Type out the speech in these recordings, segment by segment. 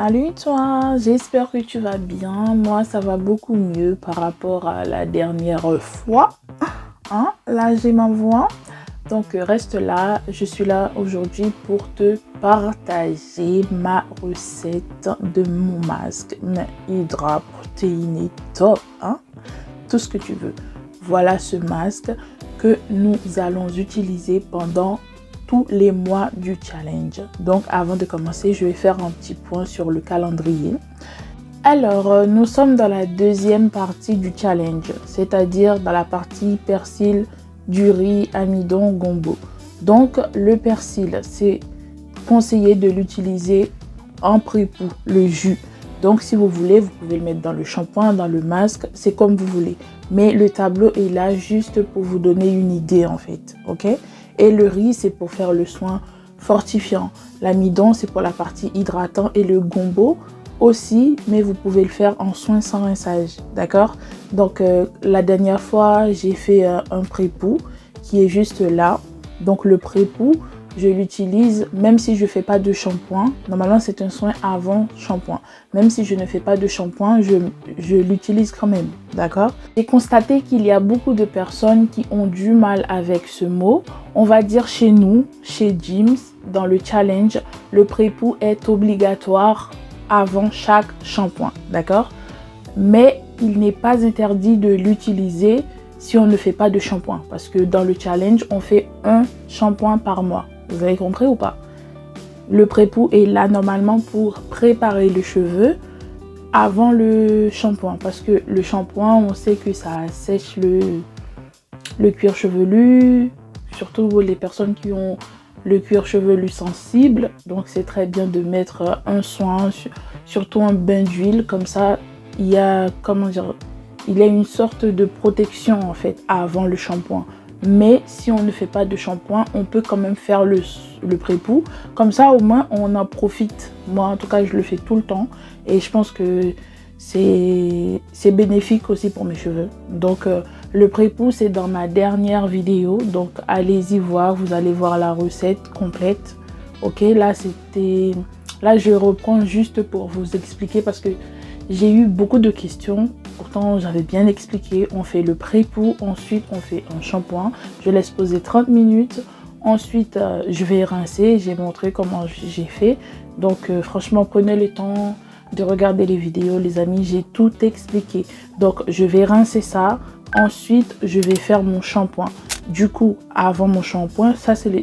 Salut toi, j'espère que tu vas bien. Moi, ça va beaucoup mieux par rapport à la dernière fois. Là, j'ai ma voix. Donc, reste là. Je suis là aujourd'hui pour te partager ma recette de mon masque Hydra protéiné top. Tout ce que tu veux. Voilà ce masque que nous allons utiliser pendant tous les mois du challenge. Donc avant de commencer, je vais faire un petit point sur le calendrier. Alors, nous sommes dans la deuxième partie du challenge, c'est-à-dire dans la partie persil, du riz, amidon, gombo. Donc le persil, c'est conseillé de l'utiliser en pré-pou, le jus. Donc si vous voulez, vous pouvez le mettre dans le shampoing, dans le masque, c'est comme vous voulez. Mais le tableau est là juste pour vous donner une idée en fait, ok? Et le riz, c'est pour faire le soin fortifiant. L'amidon, c'est pour la partie hydratant. Et le gombo aussi, mais vous pouvez le faire en soin sans rinçage, d'accord? Donc, la dernière fois, j'ai fait un pré-pou qui est juste là. Donc, le pré-pou, je l'utilise même si je ne fais pas de shampoing. Normalement, c'est un soin avant shampoing. Même si je ne fais pas de shampoing, je l'utilise quand même, d'accord? J'ai constaté qu'il y a beaucoup de personnes qui ont du mal avec ce mot. On va dire chez nous, chez Gyms, dans le challenge, le pré-pou est obligatoire avant chaque shampoing, d'accord? Mais il n'est pas interdit de l'utiliser si on ne fait pas de shampoing. Parce que dans le challenge, on fait un shampoing par mois. Vous avez compris ou pas? Le pré-pou est là normalement pour préparer les cheveux avant le shampoing. Parce que le shampoing, on sait que ça sèche le cuir chevelu. Surtout les personnes qui ont le cuir chevelu sensible. Donc c'est très bien de mettre un soin, surtout un bain d'huile. Comme ça, il y a, comment dire, il y a une sorte de protection en fait avant le shampoing. Mais si on ne fait pas de shampoing, on peut quand même faire le pré-pou. Comme ça, au moins, on en profite. Moi, en tout cas, je le fais tout le temps. Et je pense que c'est bénéfique aussi pour mes cheveux. Donc, le pré-pou, c'est dans ma dernière vidéo. Donc, allez-y voir. Vous allez voir la recette complète. Ok, là, je reprends juste pour vous expliquer parce que j'ai eu beaucoup de questions. Pourtant, j'avais bien expliqué. On fait le pré-pou, ensuite on fait un shampoing. Je laisse poser 30 minutes. Ensuite, je vais rincer. J'ai montré comment j'ai fait. Donc, franchement, prenez le temps de regarder les vidéos, les amis. J'ai tout expliqué. Donc, je vais rincer ça. Ensuite, je vais faire mon shampoing. Du coup, avant mon shampoing, ça c'est le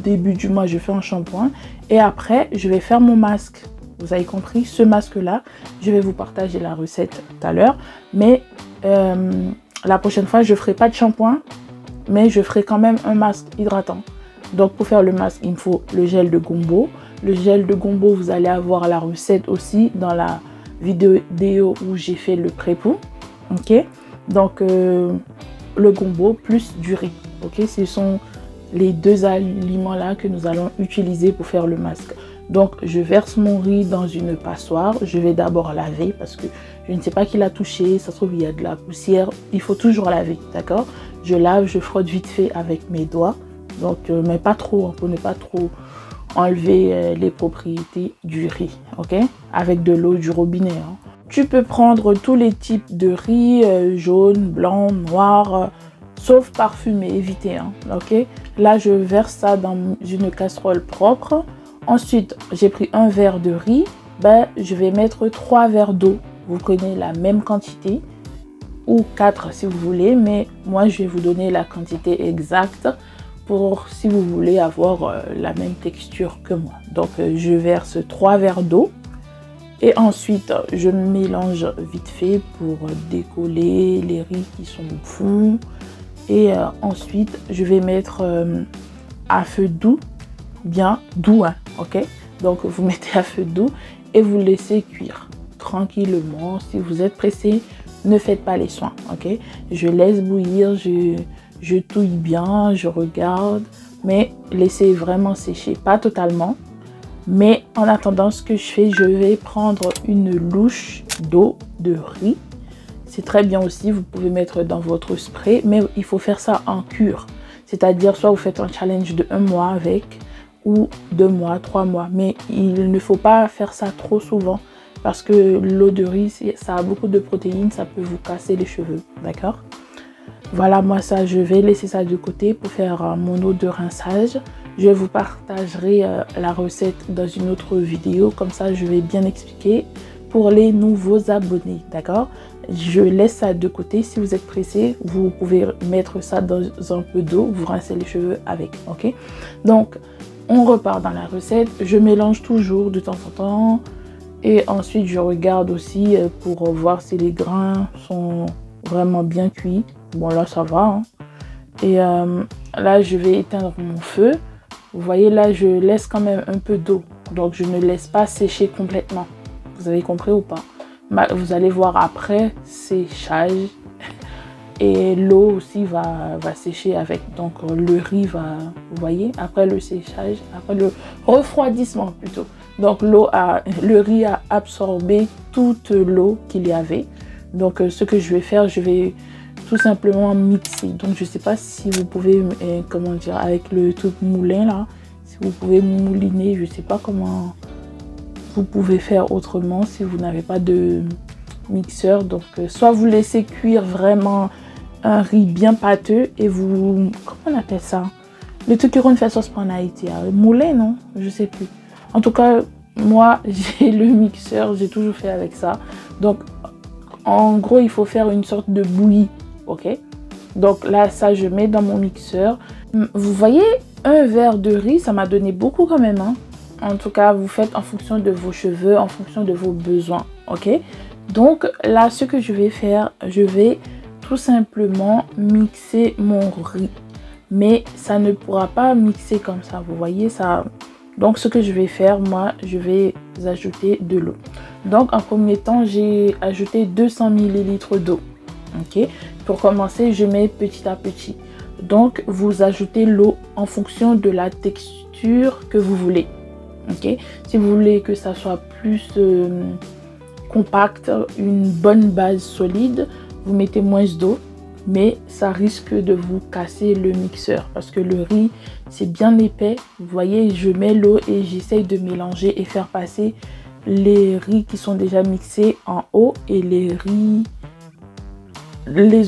début du mois, je fais un shampoing. Et après, je vais faire mon masque. Vous avez compris, ce masque-là, je vais vous partager la recette tout à l'heure. Mais la prochaine fois, je ne ferai pas de shampoing, mais je ferai quand même un masque hydratant. Donc, pour faire le masque, il me faut le gel de gombo. Le gel de gombo, vous allez avoir la recette aussi dans la vidéo où j'ai fait le pré-pou. Ok? Donc, le gombo plus du riz. Ok? Ce sont les deux aliments-là que nous allons utiliser pour faire le masque. Donc, je verse mon riz dans une passoire. Je vais d'abord laver parce que je ne sais pas qui l'a touché. Ça se trouve, il y a de la poussière. Il faut toujours laver, d'accord? Je lave, je frotte vite fait avec mes doigts. Donc, mais pas trop, pour ne pas trop enlever les propriétés du riz, ok? Avec de l'eau du robinet. Tu peux prendre tous les types de riz, jaune, blanc, noir, sauf parfumé, évitez, ok? Là, je verse ça dans une casserole propre. Ensuite, j'ai pris un verre de riz. Je vais mettre 3 verres d'eau. Vous prenez la même quantité ou 4 si vous voulez. Mais moi, je vais vous donner la quantité exacte pour si vous voulez avoir la même texture que moi. Donc, je verse 3 verres d'eau. Et ensuite, je mélange vite fait pour décoller les riz qui sont au fond. Et ensuite, je vais mettre à feu doux. Bien doux, ok? Donc vous mettez à feu doux et vous laissez cuire tranquillement. Si vous êtes pressé, ne faites pas les soins, ok? Je laisse bouillir, je touille bien, je regarde, mais laissez vraiment sécher, pas totalement. Mais en attendant, ce que je fais, je vais prendre une louche d'eau de riz. C'est très bien aussi, vous pouvez mettre dans votre spray, mais il faut faire ça en cure. C'est-à-dire, soit vous faites un challenge de 1 mois avec, ou 2 mois, 3 mois. Mais il ne faut pas faire ça trop souvent parce que l'eau de riz, ça a beaucoup de protéines, ça peut vous casser les cheveux, d'accord? Voilà, moi ça, je vais laisser ça de côté pour faire mon eau de rinçage. Je vous partagerai la recette dans une autre vidéo, comme ça je vais bien expliquer pour les nouveaux abonnés, d'accord? Je laisse ça de côté. Si vous êtes pressé, vous pouvez mettre ça dans un peu d'eau, vous rincez les cheveux avec, ok? Donc, on repart dans la recette. Je mélange toujours de temps en temps et ensuite je regarde aussi pour voir si les grains sont vraiment bien cuits. Bon, là ça va, hein. Et là je vais éteindre mon feu. Vous voyez, là je laisse quand même un peu d'eau, donc je ne laisse pas sécher complètement. Vous avez compris ou pas? Vous allez voir après séchage et l'eau aussi va sécher avec. Donc le riz va, vous voyez, après le séchage, après le refroidissement plutôt. Donc le riz a absorbé toute l'eau qu'il y avait. Donc ce que je vais faire, je vais tout simplement mixer. Donc je sais pas si vous pouvez, comment dire, avec le truc moulin là, si vous pouvez mouliner, je sais pas comment vous pouvez faire autrement si vous n'avez pas de mixeur. Donc soit vous laissez cuire vraiment un riz bien pâteux et vous, comment on appelle ça, le truc qu'on fait sauce en Haïti, moulin, non, je sais plus. En tout cas moi j'ai le mixeur, j'ai toujours fait avec ça. Donc en gros il faut faire une sorte de bouillie, ok? Donc là ça je mets dans mon mixeur. Vous voyez, un verre de riz ça m'a donné beaucoup quand même, hein. En tout cas, vous faites en fonction de vos cheveux, en fonction de vos besoins, ok? Donc là, ce que je vais faire, je vais tout simplement mixer mon riz. Mais ça ne pourra pas mixer comme ça, vous voyez ça. Donc ce que je vais faire, moi, je vais ajouter de l'eau. Donc en premier temps, j'ai ajouté 200 ml d'eau, ok? Pour commencer, je mets petit à petit. Donc vous ajoutez l'eau en fonction de la texture que vous voulez. Ok, si vous voulez que ça soit plus compact, une bonne base solide, vous mettez moins d'eau, mais ça risque de vous casser le mixeur parce que le riz c'est bien épais. Vous voyez, je mets l'eau et j'essaye de mélanger et faire passer les riz qui sont déjà mixés en haut et les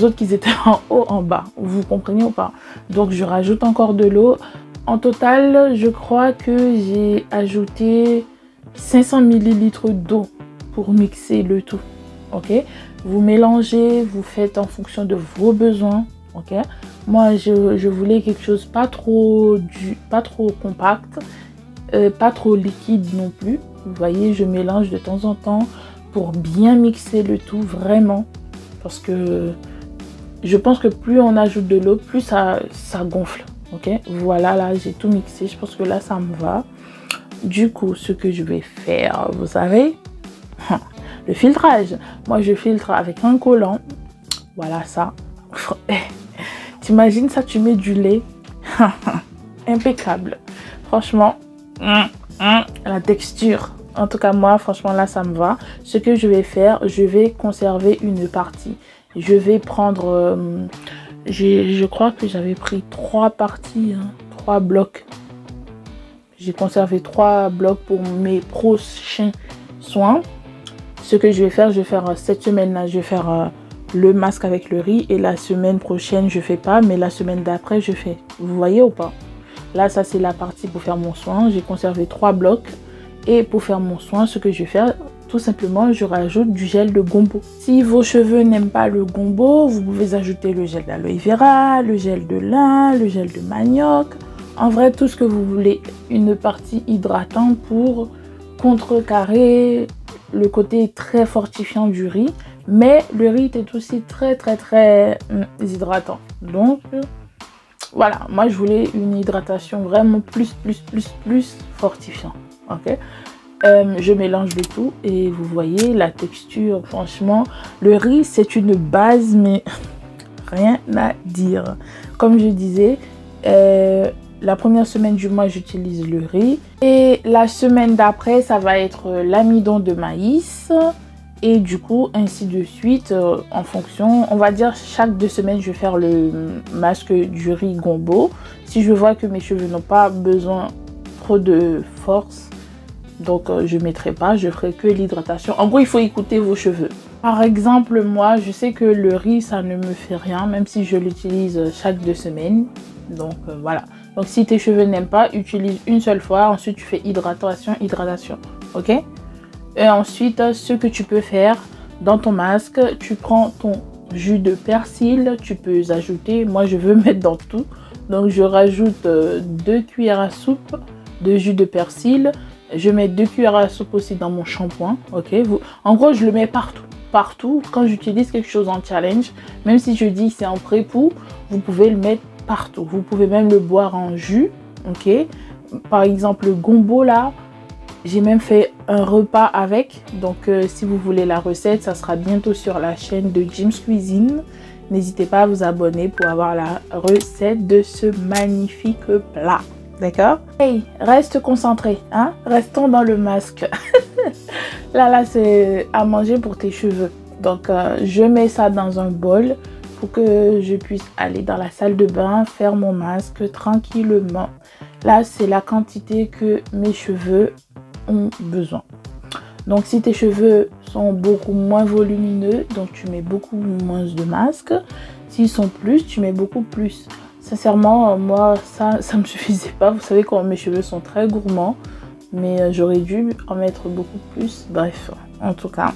autres qui étaient en haut en bas. Vous comprenez ou pas? Donc je rajoute encore de l'eau. En total, je crois que j'ai ajouté 500 ml d'eau pour mixer le tout. Ok, vous mélangez, vous faites en fonction de vos besoins. Ok, moi je voulais quelque chose pas trop compact, pas trop liquide non plus. Vous voyez, je mélange de temps en temps pour bien mixer le tout vraiment, parce que je pense que plus on ajoute de l'eau, plus ça gonfle. Ok, voilà, là j'ai tout mixé, je pense que là ça me va. Du coup, ce que je vais faire, vous savez, le filtrage. Moi je filtre avec un collant. Voilà ça. T'imagines ça, tu mets du lait. Impeccable. Franchement, la texture. En tout cas moi, franchement là ça me va. Ce que je vais faire, je vais conserver une partie. Je vais prendre... je crois que j'avais pris 3 parties, hein, 3 blocs. J'ai conservé 3 blocs pour mes prochains soins. Ce que je vais faire cette semaine-là, je vais faire le masque avec le riz. Et la semaine prochaine, je fais pas, mais la semaine d'après, je fais. Vous voyez ou pas? Là, ça c'est la partie pour faire mon soin. J'ai conservé 3 blocs. Et pour faire mon soin, ce que je vais faire... tout simplement, je rajoute du gel de gombo. Si vos cheveux n'aiment pas le gombo, vous pouvez ajouter le gel d'aloe vera, le gel de lin, le gel de manioc. En vrai, tout ce que vous voulez. Une partie hydratante pour contrecarrer le côté très fortifiant du riz. Mais le riz est aussi très hydratant. Donc, voilà. Moi, je voulais une hydratation vraiment plus fortifiant. Ok? Je mélange le tout et vous voyez la texture. Franchement, le riz c'est une base, mais rien à dire. Comme je disais, la première semaine du mois j'utilise le riz et la semaine d'après ça va être l'amidon de maïs et du coup ainsi de suite en fonction. On va dire chaque 2 semaines je vais faire le masque du riz gombo. Si je vois que mes cheveux n'ont pas besoin trop de force. Donc, je ne mettrai pas, je ferai que l'hydratation. En gros, il faut écouter vos cheveux. Par exemple, moi, je sais que le riz, ça ne me fait rien, même si je l'utilise chaque 2 semaines. Donc, voilà. Donc, si tes cheveux n'aiment pas, utilise une seule fois. Ensuite, tu fais hydratation, hydratation. Ok? Et ensuite, ce que tu peux faire dans ton masque, tu prends ton jus de persil. Tu peux ajouter, moi, je veux mettre dans tout. Donc, je rajoute 2 cuillères à soupe de jus de persil. Je mets 2 cuillères à soupe aussi dans mon shampoing. Ok? En gros, je le mets partout. Partout, quand j'utilise quelque chose en challenge, même si je dis c'est en pré-pou, vous pouvez le mettre partout. Vous pouvez même le boire en jus, ok? Par exemple, le gombo là, j'ai même fait un repas avec. Donc, si vous voulez la recette, ça sera bientôt sur la chaîne de Jim's Cuisine. N'hésitez pas à vous abonner pour avoir la recette de ce magnifique plat. D'accord? Hey, reste concentré, hein? Restons dans le masque. Là, c'est à manger pour tes cheveux. Donc, je mets ça dans un bol pour que je puisse aller dans la salle de bain, faire mon masque tranquillement. Là, c'est la quantité que mes cheveux ont besoin. Donc, si tes cheveux sont beaucoup moins volumineux, donc tu mets beaucoup moins de masque. S'ils sont plus, tu mets beaucoup plus. Sincèrement, moi, ça me suffisait pas. Vous savez quand mes cheveux sont très gourmands. Mais j'aurais dû en mettre beaucoup plus. Bref, en tout cas.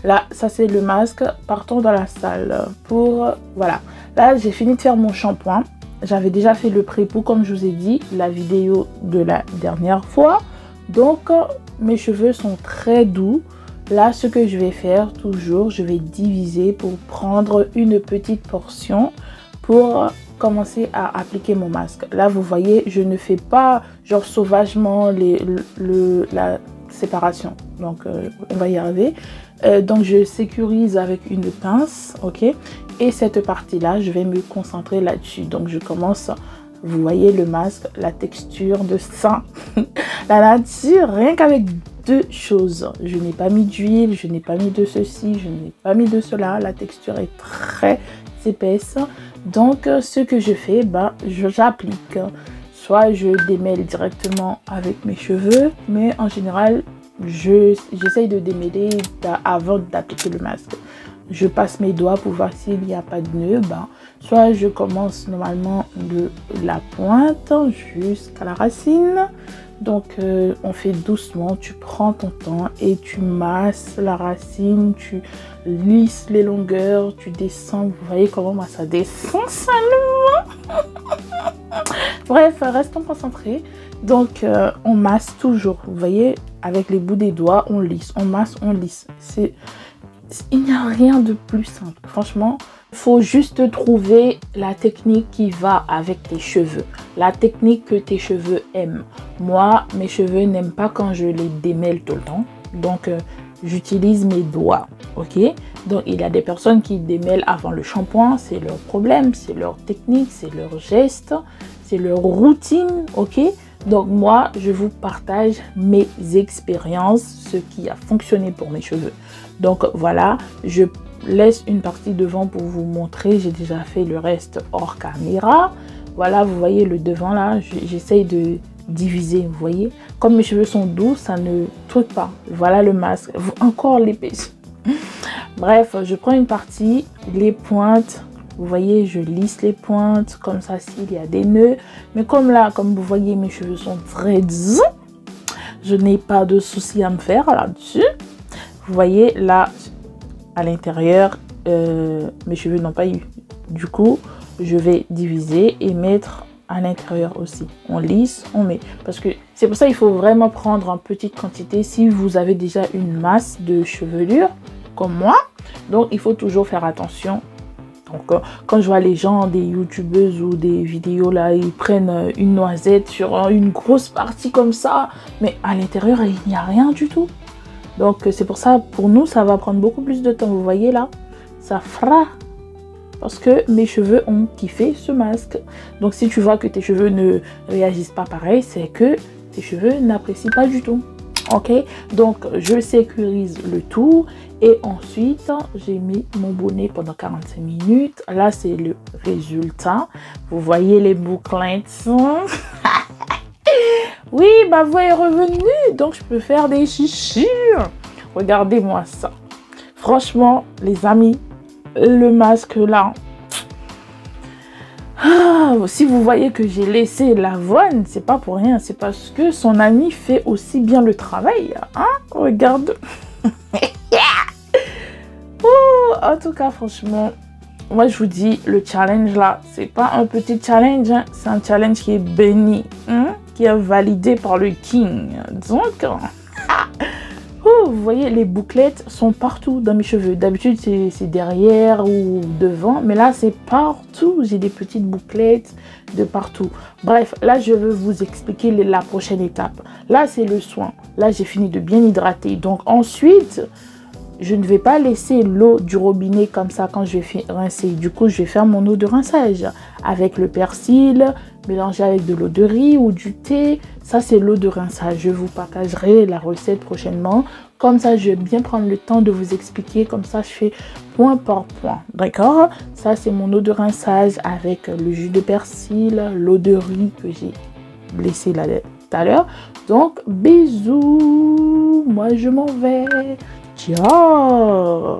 Là, ça c'est le masque. Partons dans la salle pour... Voilà. Là, j'ai fini de faire mon shampoing. J'avais déjà fait le pré-pou, comme je vous ai dit. La vidéo de la dernière fois. Donc, mes cheveux sont très doux. Là, ce que je vais faire, toujours, je vais diviser pour prendre une petite portion pour commencer à appliquer mon masque. Là, vous voyez, je ne fais pas genre sauvagement la séparation. Donc, on va y arriver. Donc, je sécurise avec une pince, ok? Et cette partie-là, je vais me concentrer là-dessus. Donc, je commence, vous voyez le masque, la texture de ça. Là-dessus, rien qu'avec 2 choses. Je n'ai pas mis d'huile, je n'ai pas mis de ceci, je n'ai pas mis de cela. La texture est très épaisse. Donc, ce que je fais, j'applique. Soit je démêle directement avec mes cheveux, mais en général, j'essaye de démêler avant d'appliquer le masque. Je passe mes doigts pour voir s'il n'y a pas de nœud. Soit je commence normalement de la pointe jusqu'à la racine. Donc, on fait doucement, tu prends ton temps et tu masses la racine, tu lisses les longueurs, tu descends. Vous voyez comment moi ça descend seulement. Bref, restons concentrés. Donc, on masse toujours. Vous voyez, avec les bouts des doigts, on lisse, on masse, on lisse. Il n'y a rien de plus simple. Franchement, il faut juste trouver la technique qui va avec tes cheveux. La technique que tes cheveux aiment. Moi, mes cheveux n'aiment pas quand je les démêle tout le temps. Donc, j'utilise mes doigts. Ok? Donc, il y a des personnes qui démêlent avant le shampoing. C'est leur problème, c'est leur technique, c'est leur geste, c'est leur routine. Ok? Donc, moi, je vous partage mes expériences, ce qui a fonctionné pour mes cheveux. Donc, voilà, je laisse une partie devant pour vous montrer. J'ai déjà fait le reste hors caméra. Voilà, vous voyez le devant là. J'essaye de diviser, vous voyez. Comme mes cheveux sont doux, ça ne truque pas. Voilà le masque. Encore l'épaisseur. Bref, je prends une partie, les pointes. Vous voyez, je lisse les pointes comme ça s'il y a des nœuds. Mais comme là, comme vous voyez, mes cheveux sont très doux. Je n'ai pas de souci à me faire là-dessus. Vous voyez, là, à l'intérieur, mes cheveux n'ont pas eu. Du coup, je vais diviser et mettre à l'intérieur aussi. On lisse, on met. Parce que c'est pour ça qu'il faut vraiment prendre en petite quantité si vous avez déjà une masse de chevelure, comme moi. Donc, il faut toujours faire attention. Donc, quand je vois les gens, des youtubeuses ou des vidéos là, ils prennent une noisette sur une grosse partie comme ça, mais à l'intérieur, il n'y a rien du tout. Donc, c'est pour ça, pour nous, ça va prendre beaucoup plus de temps. Vous voyez là, ça fera. Parce que mes cheveux ont kiffé ce masque. Donc, si tu vois que tes cheveux ne réagissent pas pareil, c'est que tes cheveux n'apprécient pas du tout. Ok, donc je sécurise le tout et ensuite j'ai mis mon bonnet pendant 45 minutes. Là, c'est le résultat. Vous voyez les bouclettes. Oui, ma voix est revenue, donc je peux faire des chichis. Regardez-moi ça. Franchement, les amis, le masque là. Si vous voyez que j'ai laissé l'avoine, c'est pas pour rien. C'est parce que son ami fait aussi bien le travail. Hein? Regarde. En tout cas, franchement, moi je vous dis, le challenge là, c'est pas un petit challenge. Hein? C'est un challenge qui est béni. Hein? Qui est validé par le King. Donc... vous voyez, les bouclettes sont partout dans mes cheveux. D'habitude, c'est derrière ou devant. Mais là, c'est partout. J'ai des petites bouclettes de partout. Bref, là, je veux vous expliquer la prochaine étape. Là, c'est le soin. Là, j'ai fini de bien hydrater. Donc, ensuite, je ne vais pas laisser l'eau du robinet comme ça quand je vais rincer. Du coup, je vais faire mon eau de rinçage avec le persil, mélangé avec de l'eau de riz ou du thé. Ça, c'est l'eau de rinçage. Je vous partagerai la recette prochainement. Comme ça, je vais bien prendre le temps de vous expliquer. Comme ça, je fais point par point. D'accord? Ça, c'est mon eau de rinçage avec le jus de persil, l'eau de riz que j'ai laissé là tout à l'heure. Donc, bisous. Moi, je m'en vais. Ciao.